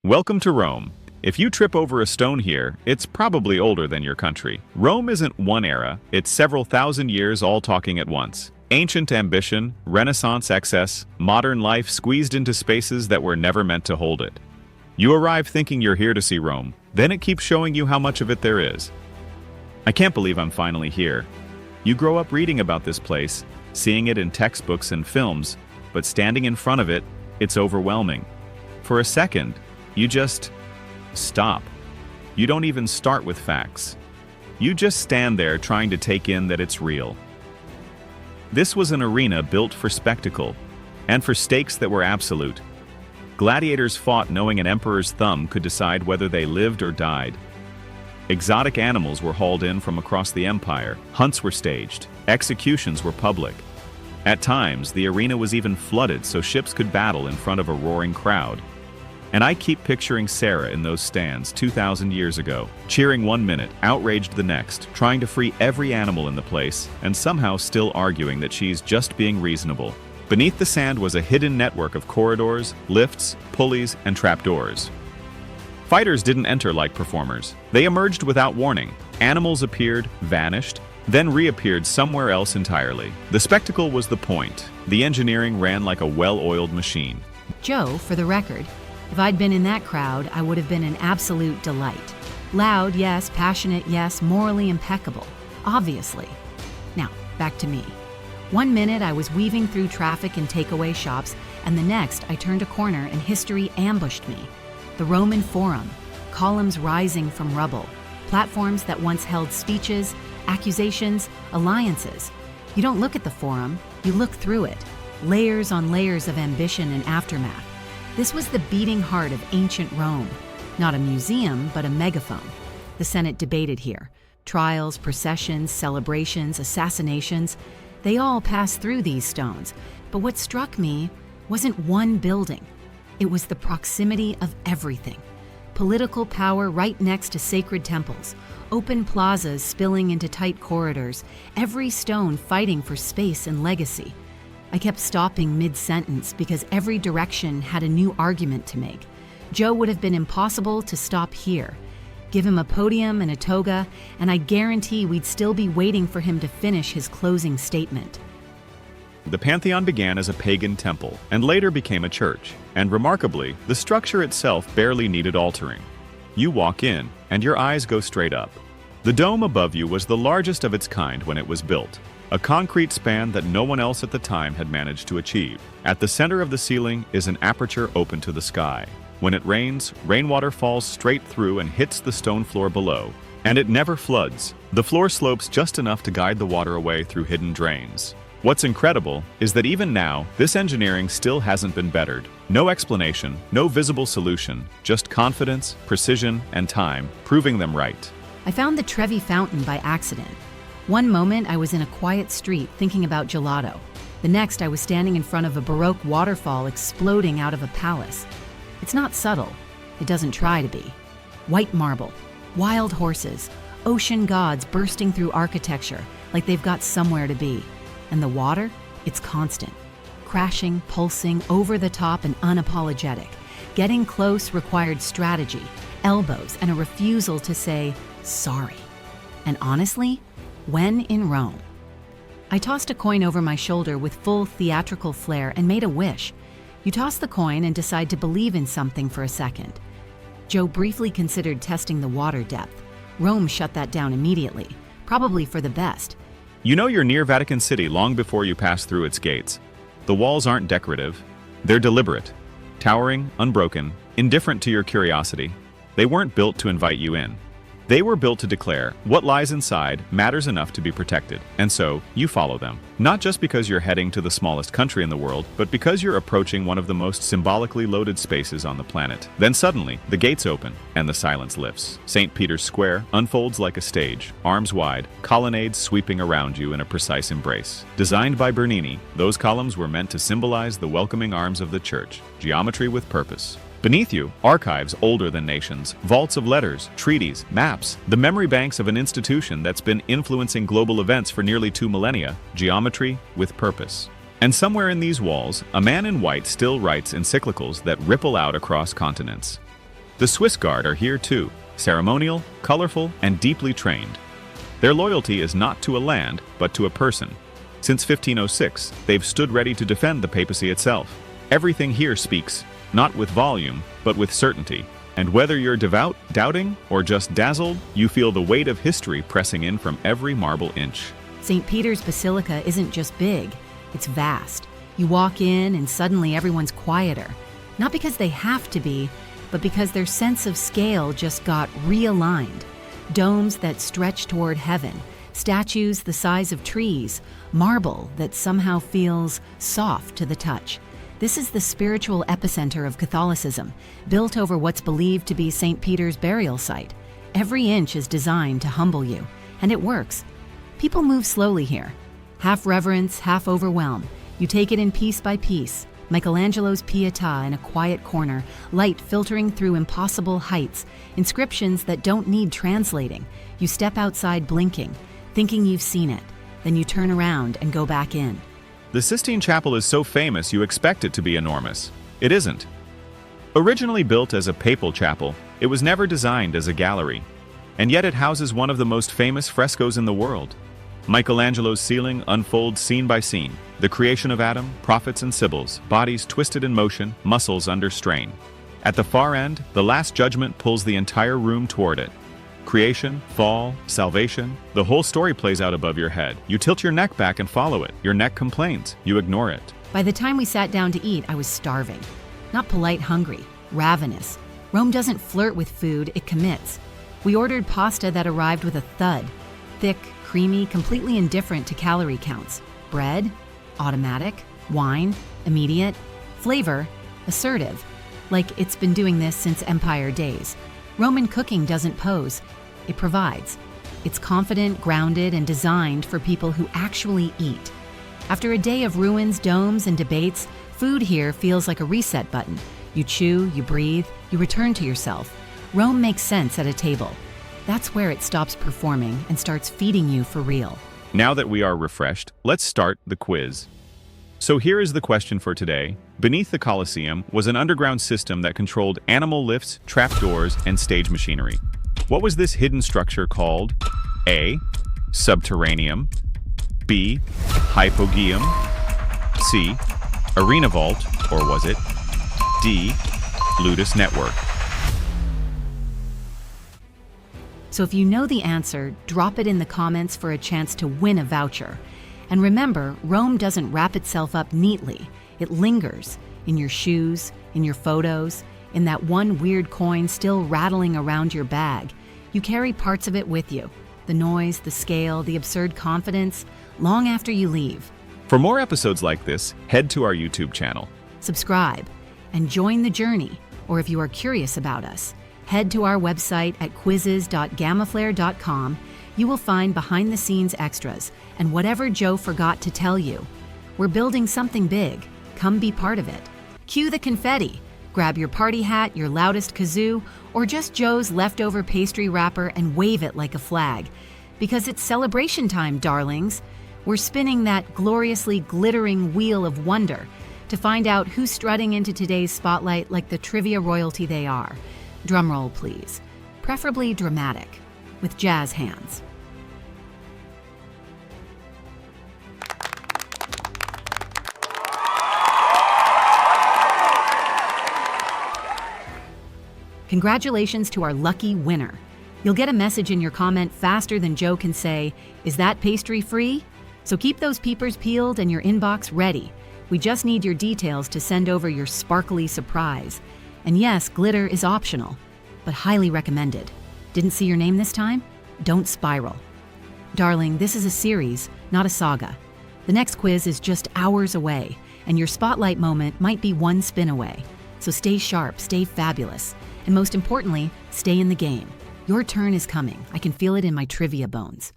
Welcome to Rome. If you trip over a stone here, it's probably older than your country. Rome isn't one era, it's several thousand years all talking at once. Ancient ambition, Renaissance excess, modern life squeezed into spaces that were never meant to hold it. You arrive thinking you're here to see Rome, then it keeps showing you how much of it there is. I can't believe I'm finally here. You grow up reading about this place, seeing it in textbooks and films, but standing in front of it, it's overwhelming. For a second, you just stop. You don't even start with facts. You just stand there trying to take in that it's real. This was an arena built for spectacle, and for stakes that were absolute. Gladiators fought knowing an emperor's thumb could decide whether they lived or died. Exotic animals were hauled in from across the empire, hunts were staged, executions were public. At times, the arena was even flooded so ships could battle in front of a roaring crowd. And I keep picturing Sarah in those stands 2,000 years ago, cheering one minute, outraged the next, trying to free every animal in the place, and somehow still arguing that she's just being reasonable. Beneath the sand was a hidden network of corridors, lifts, pulleys, and trapdoors. Fighters didn't enter like performers. They emerged without warning. Animals appeared, vanished, then reappeared somewhere else entirely. The spectacle was the point. The engineering ran like a well-oiled machine. Joe, for the record, if I'd been in that crowd, I would have been an absolute delight. Loud, yes. Passionate, yes. Morally impeccable, obviously. Now, back to me. One minute I was weaving through traffic and takeaway shops, and the next I turned a corner and history ambushed me. The Roman Forum, columns rising from rubble, platforms that once held speeches, accusations, alliances. You don't look at the Forum, you look through it. Layers on layers of ambition and aftermath. This was the beating heart of ancient Rome. Not a museum, but a megaphone. The Senate debated here. Trials, processions, celebrations, assassinations, they all passed through these stones. But what struck me wasn't one building. It was the proximity of everything. Political power right next to sacred temples, open plazas spilling into tight corridors, every stone fighting for space and legacy. I kept stopping mid-sentence because every direction had a new argument to make. Joe would have been impossible to stop here. Give him a podium and a toga, and I guarantee we'd still be waiting for him to finish his closing statement. The Pantheon began as a pagan temple and later became a church, and remarkably, the structure itself barely needed altering. You walk in, and your eyes go straight up. The dome above you was the largest of its kind when it was built. A concrete span that no one else at the time had managed to achieve. At the center of the ceiling is an aperture open to the sky. When it rains, rainwater falls straight through and hits the stone floor below. And it never floods. The floor slopes just enough to guide the water away through hidden drains. What's incredible is that even now, this engineering still hasn't been bettered. No explanation, no visible solution, just confidence, precision, and time, proving them right. I found the Trevi Fountain by accident. One moment I was in a quiet street thinking about gelato. The next I was standing in front of a baroque waterfall exploding out of a palace. It's not subtle. It doesn't try to be. White marble, wild horses, ocean gods bursting through architecture like they've got somewhere to be. And the water? It's constant. Crashing, pulsing, over the top and unapologetic. Getting close required strategy, elbows, and a refusal to say sorry. And honestly, when in Rome. I tossed a coin over my shoulder with full theatrical flair and made a wish. You toss the coin and decide to believe in something for a second. Joe briefly considered testing the water depth. Rome shut that down immediately, probably for the best. You know you're near Vatican City long before you pass through its gates. The walls aren't decorative. They're deliberate. Towering, unbroken, indifferent to your curiosity. They weren't built to invite you in. They were built to declare what lies inside matters enough to be protected, and so you follow them. Not just because you're heading to the smallest country in the world, but because you're approaching one of the most symbolically loaded spaces on the planet. Then suddenly, the gates open, and the silence lifts. St. Peter's Square unfolds like a stage, arms wide, colonnades sweeping around you in a precise embrace. Designed by Bernini, those columns were meant to symbolize the welcoming arms of the church, geometry with purpose. Beneath you, archives older than nations, vaults of letters, treaties, maps, the memory banks of an institution that's been influencing global events for nearly 2 millennia, geometry with purpose. And somewhere in these walls, a man in white still writes encyclicals that ripple out across continents. The Swiss Guard are here too, ceremonial, colorful, and deeply trained. Their loyalty is not to a land, but to a person. Since 1506, they've stood ready to defend the papacy itself. Everything here speaks, not with volume, but with certainty. And whether you're devout, doubting, or just dazzled, you feel the weight of history pressing in from every marble inch. St. Peter's Basilica isn't just big, it's vast. You walk in and suddenly everyone's quieter. Not because they have to be, but because their sense of scale just got realigned. Domes that stretch toward heaven, statues the size of trees, marble that somehow feels soft to the touch. This is the spiritual epicenter of Catholicism, built over what's believed to be St. Peter's burial site. Every inch is designed to humble you, and it works. People move slowly here. Half reverence, half overwhelm. You take it in piece by piece. Michelangelo's Pietà in a quiet corner, light filtering through impossible heights, inscriptions that don't need translating. You step outside blinking, thinking you've seen it. Then you turn around and go back in. The Sistine Chapel is so famous you expect it to be enormous. It isn't. Originally built as a papal chapel, it was never designed as a gallery. And yet it houses one of the most famous frescoes in the world. Michelangelo's ceiling unfolds scene by scene, the creation of Adam, prophets and sibyls, bodies twisted in motion, muscles under strain. At the far end, the Last Judgment pulls the entire room toward it. Creation, fall, salvation, the whole story plays out above your head. You tilt your neck back and follow it. Your neck complains. You ignore it. By the time we sat down to eat, I was starving. Not polite hungry, ravenous. Rome doesn't flirt with food, it commits. We ordered pasta that arrived with a thud. Thick, creamy, completely indifferent to calorie counts. Bread, automatic. Wine, immediate. Flavor, assertive. Like it's been doing this since Empire days. Roman cooking doesn't pose, it provides. It's confident, grounded, and designed for people who actually eat. After a day of ruins, domes, and debates, food here feels like a reset button. You chew, you breathe, you return to yourself. Rome makes sense at a table. That's where it stops performing and starts feeding you for real. Now that we are refreshed, let's start the quiz. So here is the question for today. Beneath the Colosseum was an underground system that controlled animal lifts, trapdoors, and stage machinery. What was this hidden structure called? A. Subterraneum. B. Hypogeum. C. Arena Vault. Or was it D. Ludus Network? So if you know the answer, drop it in the comments for a chance to win a voucher. And remember, Rome doesn't wrap itself up neatly. It lingers in your shoes, in your photos, in that one weird coin still rattling around your bag. You carry parts of it with you. The noise, the scale, the absurd confidence, long after you leave. For more episodes like this, head to our YouTube channel. Subscribe and join the journey. Or if you are curious about us, head to our website at quizzes.gamaflare.com. You will find behind-the-scenes extras and whatever Joe forgot to tell you. We're building something big. Come be part of it. Cue the confetti. Grab your party hat, your loudest kazoo, or just Joe's leftover pastry wrapper and wave it like a flag. Because it's celebration time, darlings. We're spinning that gloriously glittering wheel of wonder to find out who's strutting into today's spotlight like the trivia royalty they are. Drumroll, please. Preferably dramatic, with jazz hands. Congratulations to our lucky winner. You'll get a message in your comment faster than Joe can say, "Is that pastry free?" So keep those peepers peeled and your inbox ready. We just need your details to send over your sparkly surprise. And yes, glitter is optional, but highly recommended. Didn't see your name this time? Don't spiral. Darling, this is a series, not a saga. The next quiz is just hours away, and your spotlight moment might be one spin away. So stay sharp, stay fabulous, and most importantly, stay in the game. Your turn is coming. I can feel it in my trivia bones.